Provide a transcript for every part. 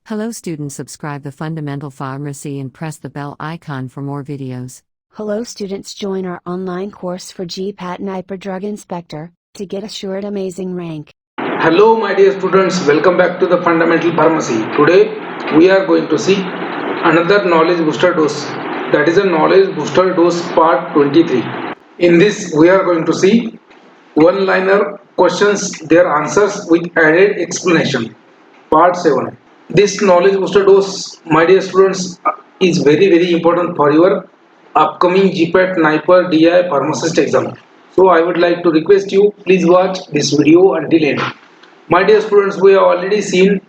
Hello students, subscribe the Fundamental Pharmacy and press the bell icon for more videos. Hello students, join our online course for GPAT Niper Drug Inspector to get assured amazing rank. Hello my dear students, welcome back to the Fundamental Pharmacy. Today we are going to see another knowledge booster dose, that is a knowledge booster dose part 23. In this we are going to see one-liner questions, their answers with added explanation, part 7. This knowledge booster dose, my dear students, is very important for your upcoming GPAT Niper DI Pharmacist exam. So I would like to request you, please watch this video until end. My dear students, we have already seen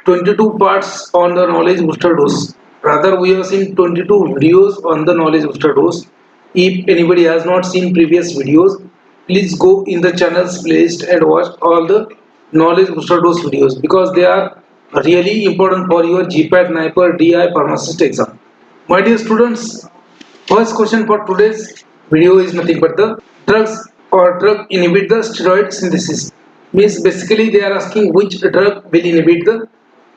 22 parts on the knowledge booster dose. Rather, we have seen 22 videos on the knowledge booster dose. If anybody has not seen previous videos, please go in the channel's playlist and watch all the knowledge booster dose videos, because they are really important for your GPAT Niper DI Pharmacist exam. My dear students, first question for today's video is nothing but the drugs or drug inhibit the steroid synthesis. Means basically they are asking which drug will inhibit the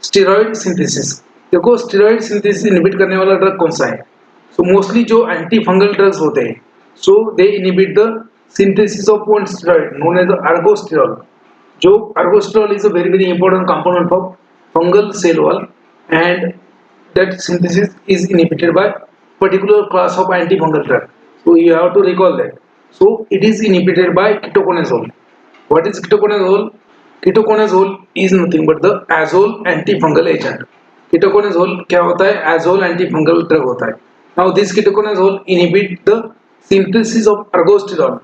steroid synthesis. देखो steroid synthesis inhibit करने वाला drug कौन सा है? So mostly जो anti fungal drugs होते हैं, so they inhibit the synthesis of one steroid known as the ergosterol. जो ergosterol is a very important component of fungal cell wall, and that synthesis is inhibited by particular class of antifungal drug. So you have to recall that. So it is inhibited by ketoconazole. What is ketoconazole? Ketoconazole is nothing but the azole antifungal agent. Ketoconazole क्या होता है? Azole antifungal drug होता है. Now this ketoconazole inhibit the synthesis of ergosterol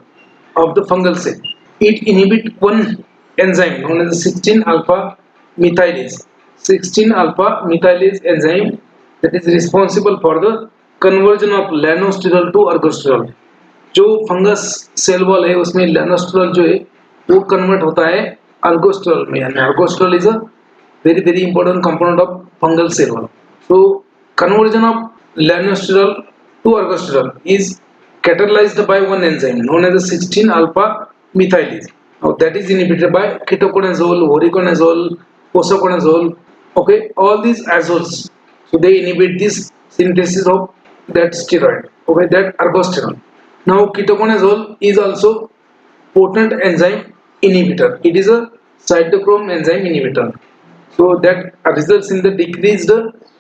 of the fungal cell. It inhibit one enzyme known as 16 alpha methylase. 16 alpha methylase enzyme that is responsible for the conversion of lanosterol to ergosterol. जो fungus cell wall है उसमें lanosterol जो है वो convert होता है ergosterol में, and ergosterol is a very important component of fungal cell wall. So conversion of lanosterol to ergosterol is catalyzed by one enzyme known as the 16 alpha methylase. Now that is inhibited by ketoconazole, voriconazole, posaconazole. Okay, all these azoles, so they inhibit this synthesis of that steroid, okay, that ergosterol. Now ketoconazole is also potent enzyme inhibitor. It is a cytochrome enzyme inhibitor, so that results in the decreased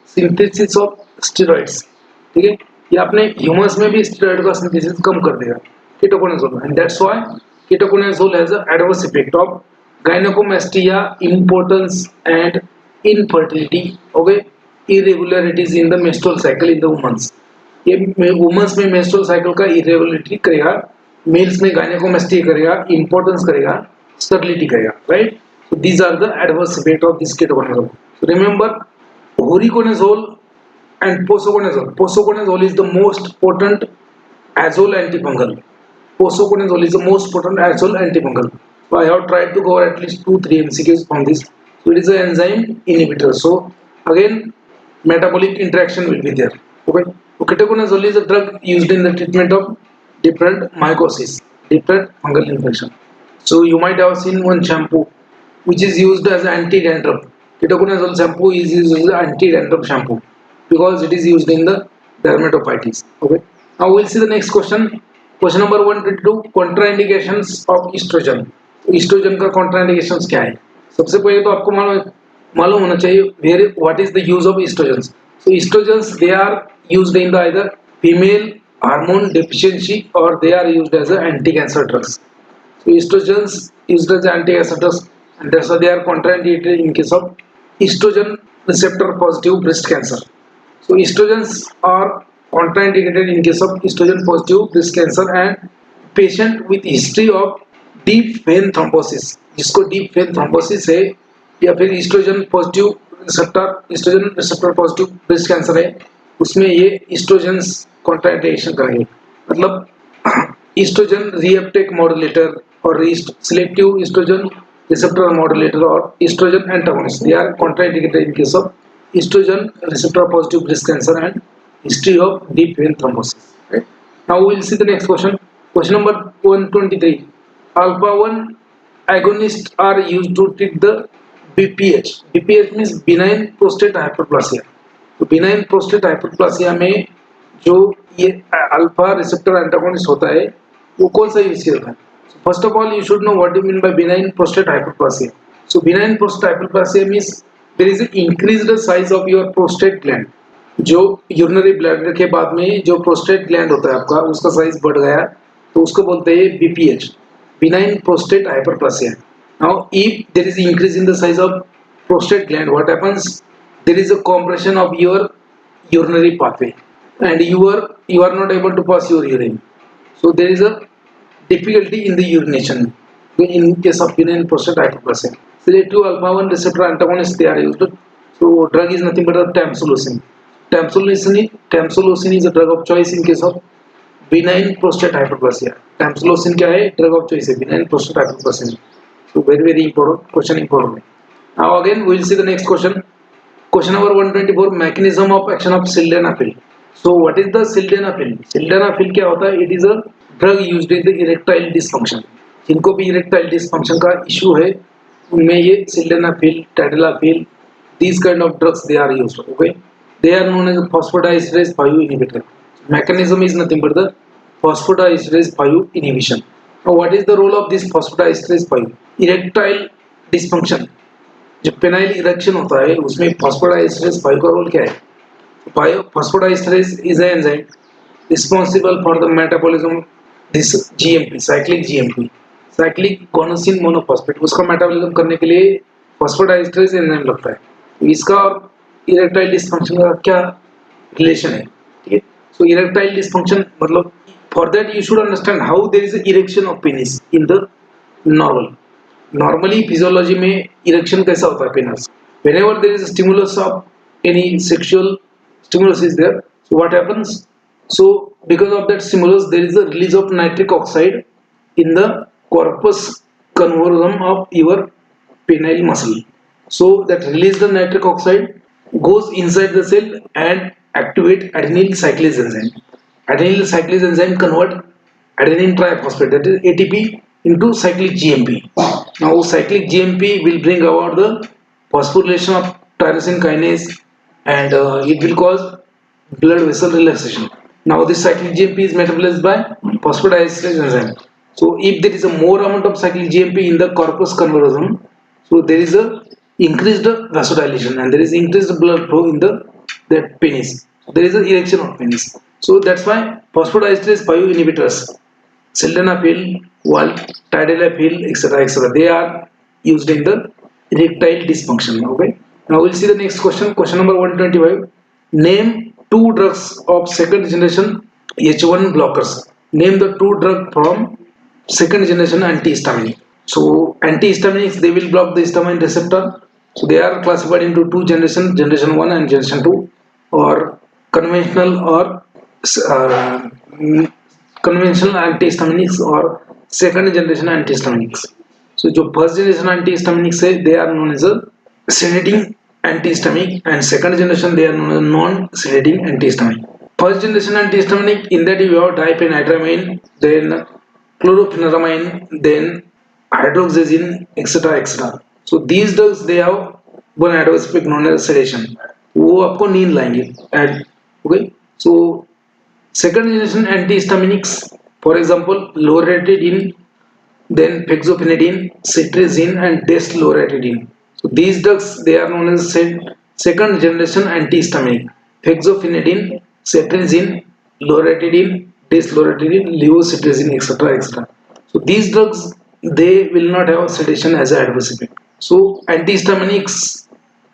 synthesis of steroids. ठीक है, ये अपने humus में भी steroid का synthesis कम कर देगा ketoconazole, and that's why ketoconazole has an adverse effect of gynecomastia, impotence and infertility, okay, irregularities in the menstrual cycle in the women's. ये वुमेन्स में मेंस्ट्रुअल साइकिल का इरेगुलरिटी करेगा, मेल्स में गायनेकोमेस्टिया करेगा, importance करेगा, स्टरलिटी करेगा, right? So these are the adverse effect of this ketoconazole. So remember, voriconazole and posaconazole. Posaconazole is the most potent azole antifungal. Posaconazole is the most potent azole antifungal. So I have tried to cover at least 2-3 MCQs on this. So it is an enzyme inhibitor. So again, metabolic interaction will be there. Okay. So ketoconazole is a drug used in the treatment of different mycosis, different fungal infection. So you might have seen one shampoo which is used as anti-dandruff. Ketoconazole shampoo is used as anti-dandruff shampoo because it is used in the dermatophytes. Okay. Now we'll see the next question. Question number 122, contraindications of estrogen. Estrogen का contraindications क्या है? सबसे पहले तो आपको मालूम होना चाहिए what is the use of estrogens. So estrogens, they are used in the either female hormone deficiency or they are used as anti-cancer drugs. So estrogens used as anti-cancer drugs, and that's why they are contraindicated in case of estrogen receptor positive breast cancer. So estrogens are contraindicated in case of estrogen positive breast cancer and patient with history of deep vein thrombosis. जिसको deep vein thrombosis है या फिर estrogen receptor positive breast cancer है, उसमें ये estrogens contraindication करेंगे. मतलब estrogen reuptake modulator और selective estrogen receptor modulator or estrogen antagonist, they are contraindicated in case of estrogen receptor positive breast cancer and history of deep vein thrombosis. Right? Now we will see the next question. Question number 123. Alpha 1 agonists are used to treat the BPH. BPH means benign prostate hyperplasia. तो benign prostate hyperplasia में जो ये alpha receptor antagonist होता है वो कौन सा use किया है? First of all you should know what you mean by benign prostate hyperplasia. So benign prostate hyperplasia means there is an increased size of your prostate gland. जो urinary bladder के बाद में जो प्रोस्टेट ग्लैंड होता है आपका उसका size बढ़ गया तो उसको बोलते हैं BPH, benign prostate hyperplasia. Now if there is increase in the size of prostate gland, what happens? There is a compression of your urinary pathway and you are not able to pass your urine. So there is a difficulty in the urination in case of benign prostate hyperplasia. Selective alpha 1 receptor antagonists they are used. So drug is nothing but a tamsulosin. Tamsulosin is a drug of choice in case of benign prostate hyperplasia. Tamsulosin क्या है? Drug of choice है benign prostate hyperplasia. So very important question, important. Now again we will see the next question. Question number 124, mechanism of action of sildenafil. So what is the sildenafil? Sildenafil क्या होता है? It is a drug used in the erectile dysfunction. जिनको भी erectile dysfunction का issue है उनमें ये sildenafil, tadalafil, these kind of drugs they are used. Okay, they are known as phosphodiesterase 5 inhibitor. Mechanism is nothing but the phosphodiesterase 5 inhibition. Now what is the role of this phosphodiesterase 5? Erectile dysfunction, जो penile erection होता है उसमें phosphodiesterase 5 का role क्या है? Phosphodiesterase is an enzyme responsible for the metabolism this GMP, cyclic guanosine monophosphate, उसका metabolism करने के लिए phosphodiesterase एंजाइम लगता है. इसका इरेक्टाइल डिस्फंक्शन का क्या रिलेशन है? ठीक है, सो इरेक्टाइल डिस्फंक्शन मतलब for that you should understand how there is erection of penis in the normally physiology में इरेक्शन कैसा होता है penis? whenever there is a stimulus of any sexual stimulus is there, so what happens? So because of that stimulus there is a release of nitric oxide in the corpus callosum of your penile muscle. So that release the nitric oxide goes inside the cell and activate adenyl cyclase enzyme. Adenyl cyclase enzyme convert adenine triphosphate, that is ATP, into cyclic GMP. Now cyclic GMP will bring about the phosphorylation of tyrosine kinase and it will cause blood vessel relaxation. Now this cyclic GMP is metabolized by phosphodiesterase enzyme. So if there is a more amount of cyclic GMP in the corpus callosum, so there is a increased vasodilation and there is increased blood flow in the that penis. There is an erection of penis. So that's why phosphodiesterase 5 inhibitors, sildenafil, tadalafil, etc., they are used in the erectile dysfunction. Okay. Now we'll see the next question. Question number 125. Name two drugs of second generation H1 blockers. Name the two drugs from second generation antihistaminic. So antihistaminics, they will block the histamine receptor. So they are classified into two generations, generation 1 and generation 2, or conventional antihistaminics or second generation antihistaminics. So जो first generation antihistaminics है, they are known as a sedating antihistaminic, and second generation they are known as non-sedating antihistaminic. First generation antihistaminic, in that you have diphenhydramine, then chlorpheniramine, then hydroxyzine, etc. So these drugs they have one adverse effect known as sedation. वो आपको नींद लाएंगे. Okay. So second generation antihistaminics, for example, loratadine, then fexofenadine, cetirizine, and desloratadine. So these drugs they are known as second generation antihistaminic. Fexofenadine, cetirizine, loratadine, desloratadine, levocetirizine, etc. So these drugs they will not have sedation as an adverse effect. So antihistaminics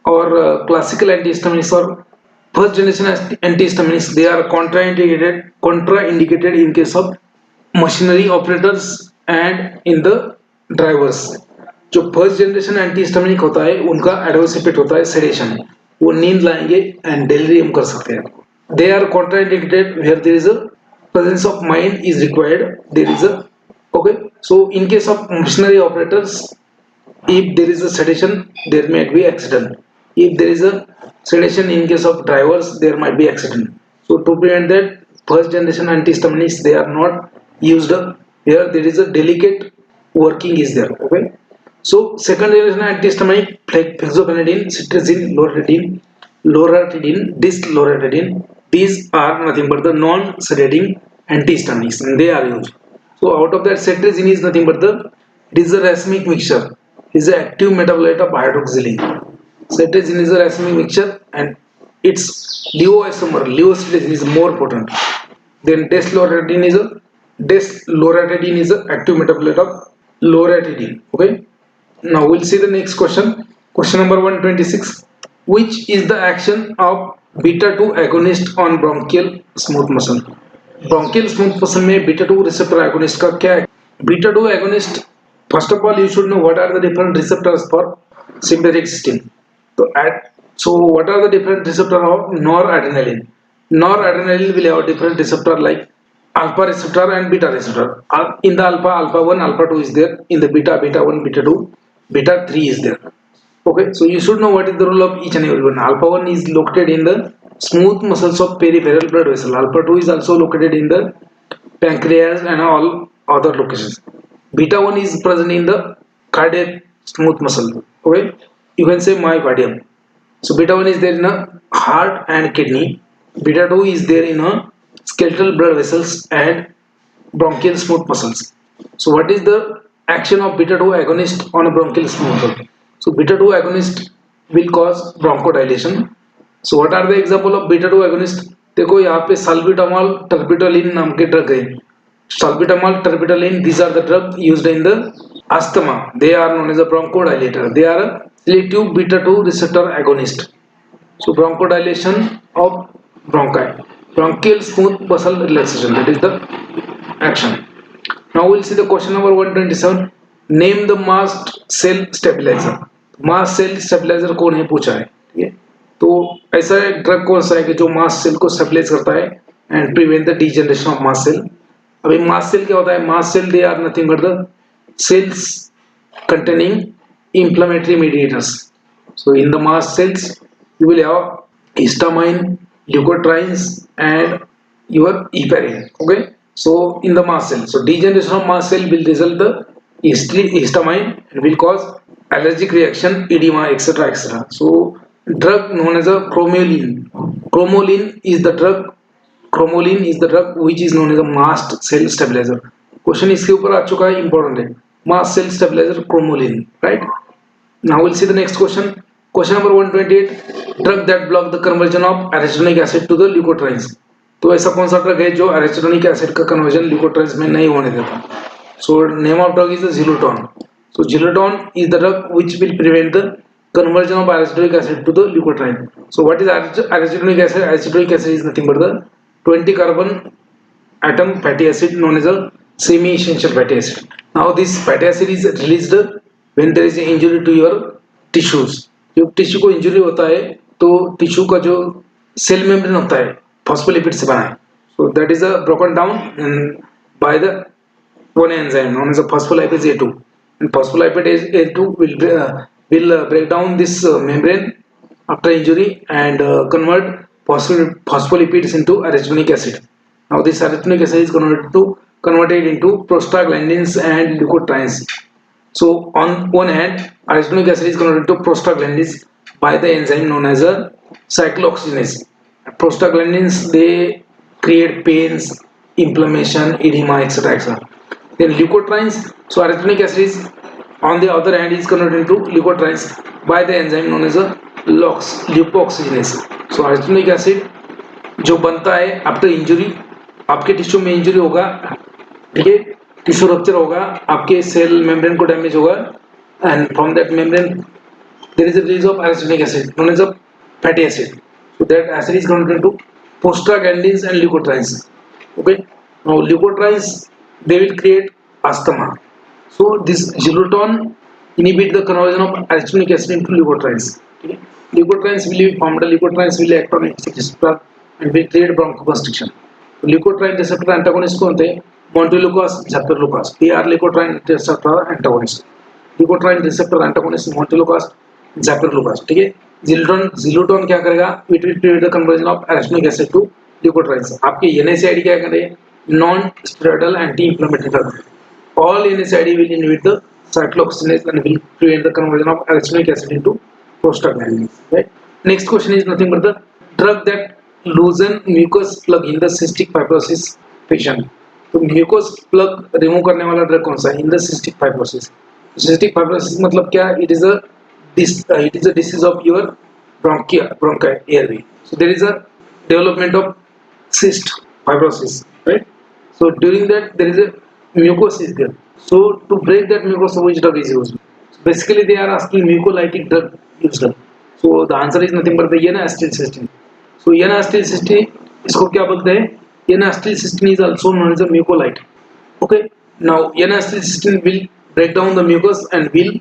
or classical antihistaminics or first generation antihistaminics, they are contraindicated in case of machinery operators and in the drivers. जो first generation antihistaminic होता है उनका adverse effect होता है sedation, वो नींद लाएंगे and delirium कर सकते हैं. They are contraindicated where there is a presence of mind is required, there is a okay. So in case of machinery operators, if there is a sedation there might be accident. If there is a sedation in case of drivers there might be accident. So to prevent that, first generation antihistaminics they are not used here. There is a delicate working is there. Okay. So second generation antihistaminic fexofenadine, cetirizine, loratadine, disloratadine. These are nothing but the non-sedating antihistaminics, and they are used. So out of that, cetirizine is nothing but it is a racemic mixture. It is an active metabolite of hydroxylene. Cetirizine is a racemic mixture, and its levocetirizine is more potent. Then desloratadine is a active metabolite of loratadine. Okay. Now we'll see the next question. Question number 126. Which is the action of beta 2 agonist on bronchial smooth muscle? Bronchial smooth muscle में beta 2 receptor agonist का क्या है? Beta 2 agonist. First of all, you should know what are the different receptors for sympathetic system. So what are the different receptors of noradrenaline? Noradrenaline will have different receptor like alpha receptor and beta receptor. In the alpha 1, alpha 2 is there. In the beta 1, beta 2, beta 3 is there. Okay, so you should know what is the role of each and every one. Alpha 1 is located in the smooth muscles of peripheral blood vessel. Alpha 2 is also located in the pancreas and all other locations. Beta 1 is present in the cardiac smooth muscle. Okay, you can say myocardium. So beta 1 is there in a heart and kidney. Beta 2 is there in a skeletal blood vessels and bronchial smooth muscles. So what is the action of beta 2 agonist on a bronchial smooth muscle? So beta 2 agonist will cause bronchodilation. So what are the example of beta 2 agonist? देखो यहाँ पे salbutamol terbutaline नाम के drug है. Salbutamol terbutaline, these are the drugs used in the asthma. They are known as a bronchodilator. They are a selective beta 2 receptor agonist. So bronchodilation of bronchi. Bronchial smooth muscle relaxation, that is the action. Now we'll see the question number 127. Name the mast cell stabilizer. Mast cell stabiliser कौन है पूछा है. ठीक है, तो ऐसा drug कौन सा है कि जो मास्ट सेल को स्टेबलाइज करता है and prevent the degeneration of mast cell. अभी मास्ट सेल क्या होता है? Mast cell they are nothing but the cells containing inflammatory mediators. So in the mast cells you will have histamine, leukotrienes and your heparin. Okay, so in the mast cell, so degeneration of mast cell will result the histamine and will cause allergic reaction, edema, etc., etc. So drug known as a cromolyn. Cromolyn is the drug which is known as a mast cell stabilizer. Question इसके ऊपर आ चुका है, important है. Mast cell stabilizer cromolyn, right? Now we'll see the next question. Question number 128. Drug that block the conversion of arachidonic acid to the leukotrienes. तो ऐसा कौन सा drug है जो arachidonic acid का conversion leukotrienes में नहीं होने देता? So name of drug is the Xylitol. So Xylitol is the drug which will prevent the conversion of arachidonic acid to the leukotriene. So what is arachidonic acid? Arachidonic acid is nothing but the 20 carbon atom fatty acid known as a semi-essential fatty acid. Now this fatty acid is released when there is an injury to your tissues. जब tissue को injury होता है तो tissue का जो cell membrane होता है phospholipid से बना है. So that is broken down by the one enzyme known as a phospholipase A2. And phospholipase A2 will break down this membrane after injury and convert phospholipids into arachidonic acid. Now this arachidonic acid is converted into prostaglandins and leukotrienes. So on one hand, arachidonic acid is converted to prostaglandins by the enzyme known as a cyclooxygenase. Prostaglandins, they create pains, inflammation, edema, etc., etc. Then leukotrienes, so arachidonic acid is on the other hand is converted into leukotrienes by the enzyme known as a leukoxygenase. So arachidonic acid जो बनता है after injury, आपके tissue में injury होगा, ठीक है, tissue rupture होगा, आपके सेल मेम्ब्रेन को डैमेज होगा and from that membrane there is a release of arachidonic acid known as a fatty acid. So that acid is converted to prostaglandins and leukotrienes. Okay, now leukotrienes, they will create asthma. So this Xylitol inhibit the conversion of arachidonic acid into leukotrienes. Okay? Leukotrienes will be formed. Leukotrienes will act on ESIC receptor and will create bronchoconstriction. Leukotriene receptor antagonist कौन थे? Montelukast, Zaperlukast. They are leukotriene receptor antagonist. Leukotriene receptor antagonist Montelukast, Zaperlukast. ठीक है? Xylitol क्या करेगा? It will prevent the conversion of arachidonic acid to leukotrienes. आपके NSAID क्या करें? Non-steroidal anti-inflammatory drug. All NSAID will inhibit the cyclooxygenase and will prevent the conversion of arachidonic acid into prostaglandins. Right. Next question is nothing but the drug that loosen mucus plug in the cystic fibrosis patient. तो mucus plug remove करने वाला drug कौन सा है? In the cystic fibrosis. Cystic fibrosis मतलब क्या? It is a disease of your bronchi airway. So there is a development of cyst fibrosis, right? So during that there is a mucus is there. So to break that mucus, which drug is used? So basically they are asking mucolytic drug used. So the answer is nothing but the N-acetylcysteine. So N-acetylcysteine इसको क्या बोलते हैं? N-acetylcysteine is also known as a mucolyte. Okay. Now N-acetylcysteine will break down the mucus and will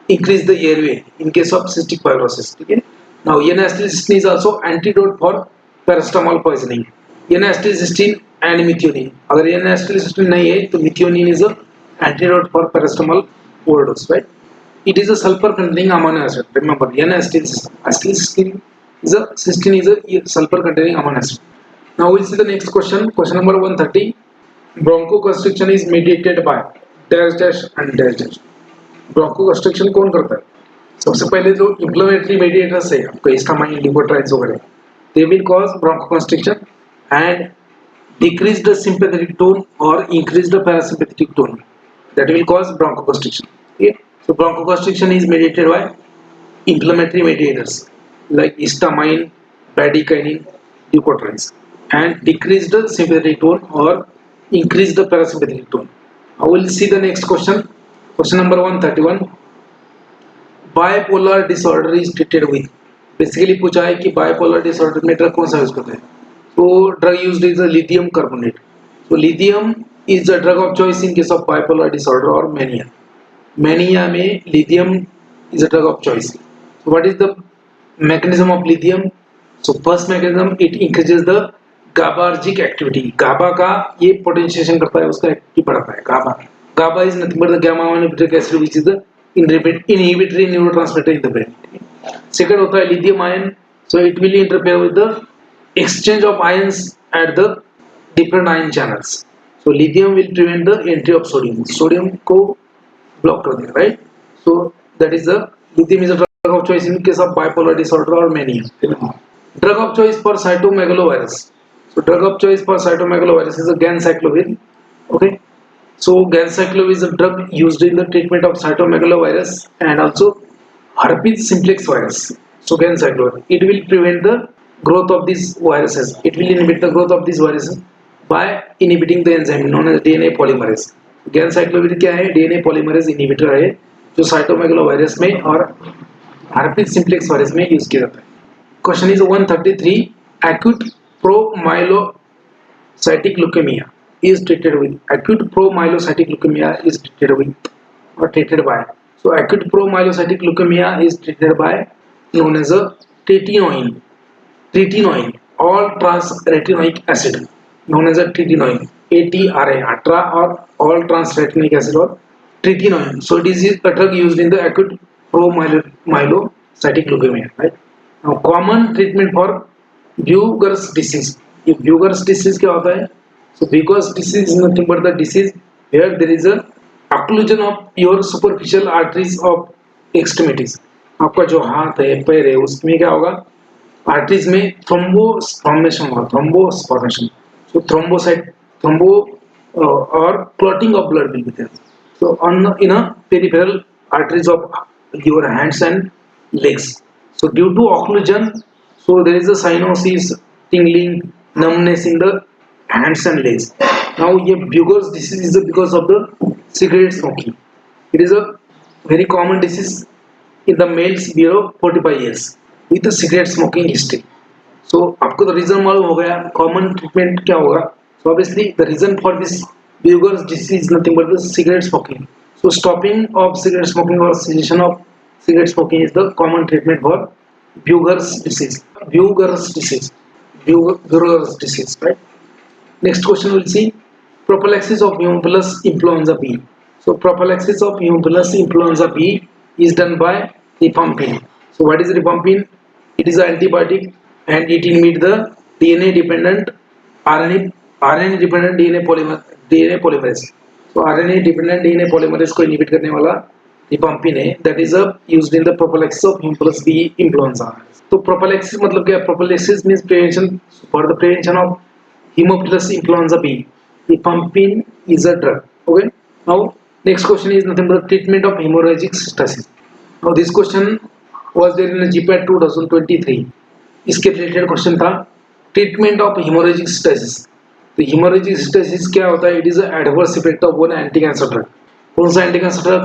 increase the airway in case of cystic fibrosis. Okay. Now N-acetylcysteine is also antidote for paracetamol poisoning. N-acetylcysteine and methionine. अगर N-acetylcysteine नहीं है तो methionine is a antidote for paracetamol overdose, right? It is a sulfur-containing amino acid. Remember, N-acetylcysteine is a sulfur-containing amino acid. Now we'll see the next question. Question number 130. Bronchoconstriction is mediated by dash dash and dash dash. Bronchoconstriction कौन करता है? सबसे पहले जो inflammatory mediators है, आपका histamine, leukotrienes वगैरह, they will cause bronchoconstriction and decrease the sympathetic tone or increase the parasympathetic tone. That will cause bronchoconstriction. Okay? So bronchoconstriction is mediated by inflammatory mediators like histamine, bradykinin, leukotrienes, and decrease the sympathetic tone or increase the parasympathetic tone. I will see the next question. Question number 131. Bipolar disorder is treated with. Basically पूछा है कि bipolar disorder में drug कौन सा use करते हैं? So drug used is a lithium carbonate. So lithium is the drug of choice in case of bipolar disorder or mania. Mania में lithium is a drug of choice. So what is the mechanism of lithium? So first mechanism, it increases the GABAergic activity. GABA का ये potentiation करता है, उसका activity बढ़ाता है. GABA is nothing but the gamma aminobutyric acid, which is the inhibitory neurotransmitter in the brain. Second होता है lithium ion. So it will interfere with the exchange of ions at the different ion channels. So lithium will prevent the entry of sodium. Sodium को block कर देगा, right? So that is the lithium is a drug of choice in case of bipolar disorder or mania. Drug of choice for cytomegalovirus. So drug of choice for cytomegalovirus is a ganciclovir. Okay. So ganciclovir is a drug used in the treatment of cytomegalovirus and also herpes simplex virus. So ganciclovir, it will prevent the growth of these viruses. It will inhibit the growth of these viruses by inhibiting the enzyme known as DNA polymerase. ganciclovir क्या है? DNA polymerase inhibitor है जो cytomegalovirus में और herpes simplex virus में use किया जाता है. Question is 133. Acute promyelocytic leukemia is treated with. Acute promyelocytic leukemia is treated with or treated by. So acute promyelocytic leukemia is treated by known as a tretinoin, all trans-retinoic acid, known as a tretinoin, ATRA or all trans-retinoic acid or tretinoin. So it is a drug used in the acute promyelocytic leukemia, right? Now common treatment for Buerger's disease. ये Buerger's disease क्या होता है? So Buerger's disease is nothing but the disease where there is a occlusion of your superficial arteries of extremities. आपका जो हाथ है, पैर है, उसमें क्या होगा? आर्टरीज में थ्रोम्बोफॉर्मेशन होगा, थ्रोम्बोफॉर्मेशन. So thrombo or clotting of blood will be there. So in a peripheral arteries of your hands and legs. So due to occlusion, so there is a cyanosis, tingling, numbness in the hands and legs. Now ये Buerger's disease is because of the cigarette smoking. It is a very common disease in the males below 45 years with the cigarette smoking history. So आपको तो reason मालूम हो गया, common treatment क्या होगा? So obviously the reason for this Buerger's disease is nothing but the cigarette smoking. So stopping of cigarette smoking or cessation of cigarette smoking is the common treatment for Buerger's disease. Buerger's disease, right? Next question we'll see prophylaxis of Haemophilus influenza B. So prophylaxis of Haemophilus influenza B is done by rifampin. So what is rifampin? It is an antibiotic and it inhibits the DNA dependent RNA dependent DNA polymerase. So RNA dependent DNA polymerase को inhibit करने वाला rifampin है, that is used in the prophylaxis of Hem plus B influenza. तो prophylaxis मतलब क्या? Prophylaxis means prevention, for the prevention of Haemophilus influenza B. Rifampin is a drug. Okay. Now next question is nothing but treatment of hemorrhagic cystitis. Now this question was there in the GPAT 2023. इसके related question था treatment of haemorrhagic stasis. तो haemorrhagic stasis क्या होता है? It is adverse effect of one anti cancer drug. कौन सा anti cancer drug?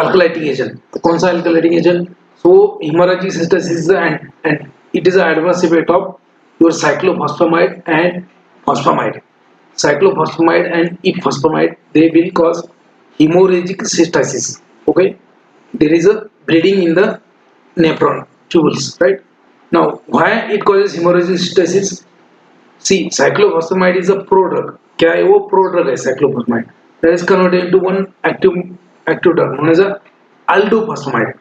Alkylating agent. तो कौन सा alkylating agent? So haemorrhagic stasis and it is adverse effect of your cyclophosphamide and phosphamide. Cyclophosphamide and ifosfamide, they will cause hemorrhagic cystitis. Okay, there is a bleeding in the nephron tubules, right? Now why it causes hemorrhagic cystitis? See, cyclophosphamide is a prodrug. क्या है वो? prodrug है cyclophosphamide. That is converted into one active drug known as a aldophosphamide.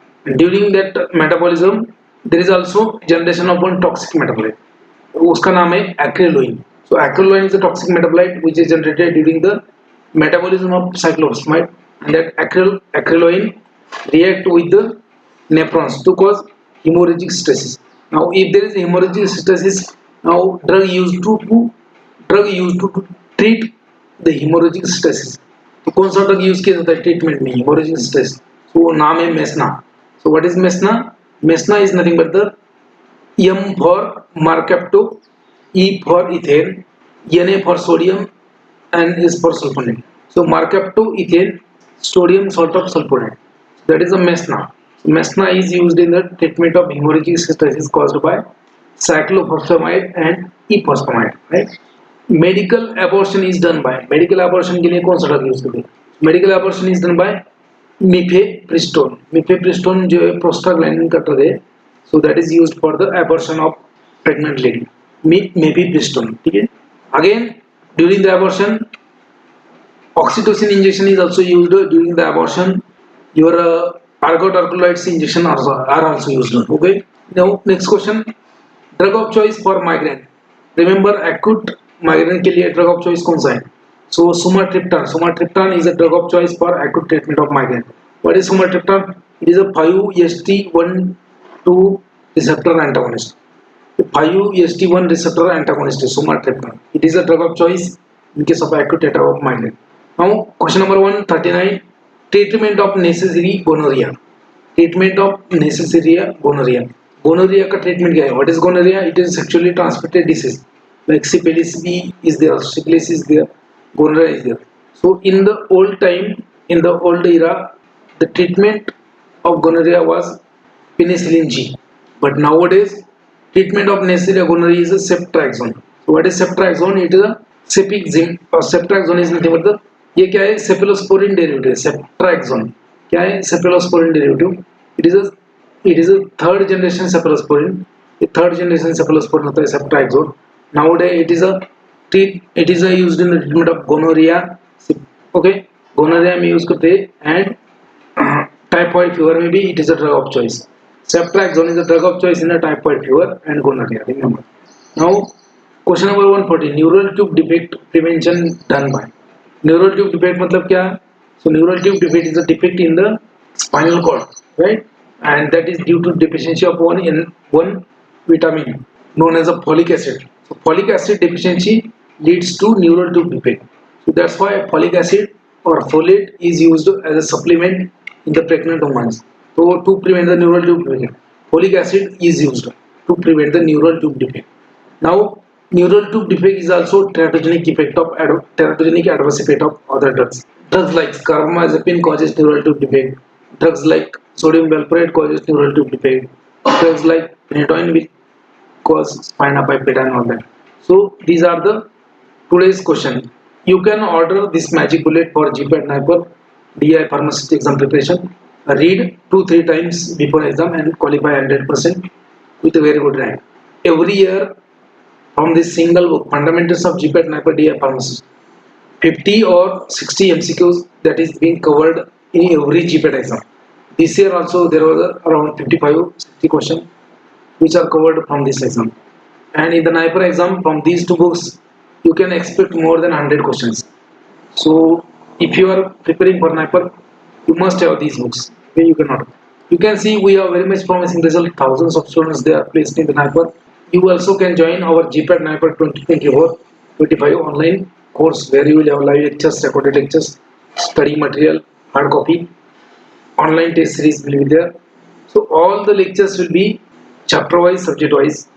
During that metabolism there is also generation of one toxic metabolite. उसका नाम है acryloin. So acryloin is a toxic metabolite which is generated during the metabolism of cyclophosphamide, and that acryloin react with the nephrons to cause hemorrhagic cystitis. Now if there is hemorrhagic cystitis, now drug used to treat the hemorrhagic cystitis. तो कौन सा drug use किया जाता है treatment में haemorrhagic stress? तो वो नाम है mesna. So what is mesna? Mesna is nothing but the M for marcapto, E for ethane, Na for sodium, and S for sulfonate. So marcapto, ethane, sodium salt of sulfonate. That is a mesna. Mesna is used in the treatment of hemorrhagic cystitis caused by cyclophosphamide and ifosfamide. Right? Medical abortion is done by. Medical abortion के लिए कौन सा drug use करते हैं? Medical abortion is done by mifepristone. Mifepristone जो है prostaglandin का drug है. So that is used for the abortion of pregnant lady. Mifepristone. ठीक है. Again, during the abortion, oxytocin injection is also used during the abortion. Your argotercoloids injection are also used. Okay. Now next question. Drug of choice for migraine. Remember, acute migraine के लिए drug of choice कौन सा है? So sumatriptan. Sumatriptan is a drug of choice for acute treatment of migraine. What is sumatriptan? It is a 5-HT1/2 receptor antagonist. The 5-HT1 receptor antagonist is sumatriptan. It is a drug of choice in case of acute attack of migraine. Now question number 139. Treatment of necessary gonorrhea. Treatment of necessary gonorrhea. Gonorrhea का treatment क्या है? What is gonorrhea? It is sexually transmitted disease. Like syphilis B is there, syphilis is there, gonorrhea is there. So in the old time, in the old era, the treatment of gonorrhea was penicillin G. But nowadays, treatment of necessary gonorrhea is a ceftriaxone. So what is ceftriaxone? It is a cefixime, or ceftriaxone is nothing but the, ये क्या है? cephalosporin derivative. Ceftriaxone क्या है? cephalosporin derivative. It is a third generation cephalosporin. ये third generation cephalosporin होता है ceftriaxone. Nowadays it is used in the treatment of gonorrhea. Okay, gonorrhea में use करते हैं, and typhoid fever में भी it is a drug of choice. Ceftriaxone is a drug of choice in the typhoid fever and gonorrhea. Remember. Now question number 140. Neural tube defect prevention done by. Neural tube defect मतलब क्या? So neural tube defect is a defect in the spinal cord, right? And that is due to deficiency of one vitamin known as a folic acid. So folic acid deficiency leads to neural tube defect. So that's why folic acid or folate is used as a supplement in the pregnant women. So to prevent the neural tube defect, folic acid is used to prevent the neural tube defect. Now neural tube defect is also teratogenic adverse effect of other drugs. Drugs like carbamazepine causes neural tube defect. Drugs like sodium valproate causes neural tube defect. Drugs like phenytoin will cause spina bifida and all that. So these are the today's question. You can order this magic bullet for GPAT Niper DI Pharmacist exam preparation. Read 2-3 times before exam and qualify 100% with a very good rank. Every year from this single book, Fundamentals of GPAT Niper DI Pharmacist, 50 or 60 MCQs that is being covered in every GPAT exam. This year also there was around 55-60 questions which are covered from this exam. And in the Niper exam, from these two books, you can expect more than 100 questions. So if you are preparing for Niper, you must have these books. Okay, you cannot. You can see we have very much promising result. Thousands of students they are placed in the Niper. You also can join our GPAT Niper 2024-25 online course where you will have live lectures, recorded lectures, study material, hard copy, online test series will be there. So all the lectures will be chapter wise, subject wise,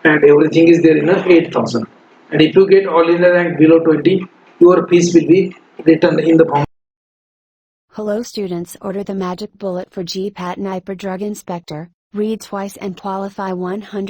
and everything is there in a 8,000. And if you get all in the rank below 20, your fees will be written in the form. Hello students, order the magic bullet for GPAT Niper Drug Inspector, read twice and qualify 100